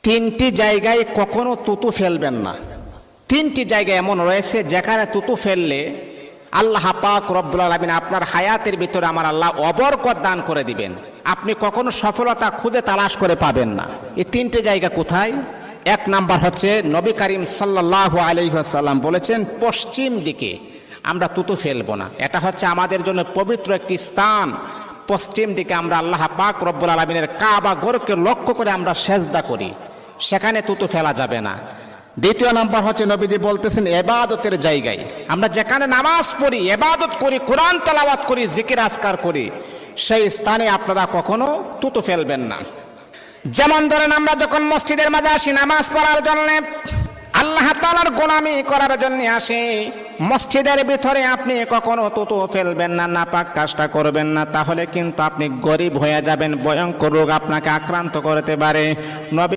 তিনটি জায়গায় কখনো তুতু ফেলবেন না। তিনটি জায়গা এমন রয়েছে যেখানে তুতু ফেললে আল্লাহ পাক রব্বুল আলামিন আপনার হায়াতের ভিতরে আমার আল্লাহ অবরকত দান করে দিবেন, আপনি কখনো সফলতা খুঁজে তালাশ করে পাবেন না। এই তিনটি জায়গা কোথায়? এক নাম্বার হচ্ছে নবী করিম সাল্লাল্লাহু আলাইহি ওয়াসাল্লাম বলেছেন পশ্চিম দিকে আমরা তুতু ফেলবো না। এটা হচ্ছে আমাদের জন্য পবিত্র একটি স্থান। পশ্চিম দিকে আমরা আল্লাহ পাক রব্বুল আলামিনের কাবা ঘরকে লক্ষ্য করে আমরা সেজদা করি, সেখানে তুতু ফেলা যাবে না। দ্বিতীয় নাম্বার হচ্ছে নবীজি বলতেছেন ইবাদতের জায়গায় আমরা যেখানে নামাজ পড়ি, ইবাদত করি, কোরআন তেলাওয়াত করি, জিকির আজকার করি, সেই স্থানে আপনারা কখনো তুতু ফেলবেন না। যেমন ধরেন আমরা যখন মসজিদের মাঝে আসি নামাজ পড়ার জন্য, আল্লাহ তাআলার গোলামি করার জন্য আসি, মসজিদের ভিতরে আপনি কখনো তুতু ফেলবেন না, নাপাক কাজটা করবেন না, তাহলে কিন্তু আপনি গরিব হয়ে যাবেন, ভয়ঙ্কর রোগ আপনাকে আক্রান্ত করতে পারে। নবী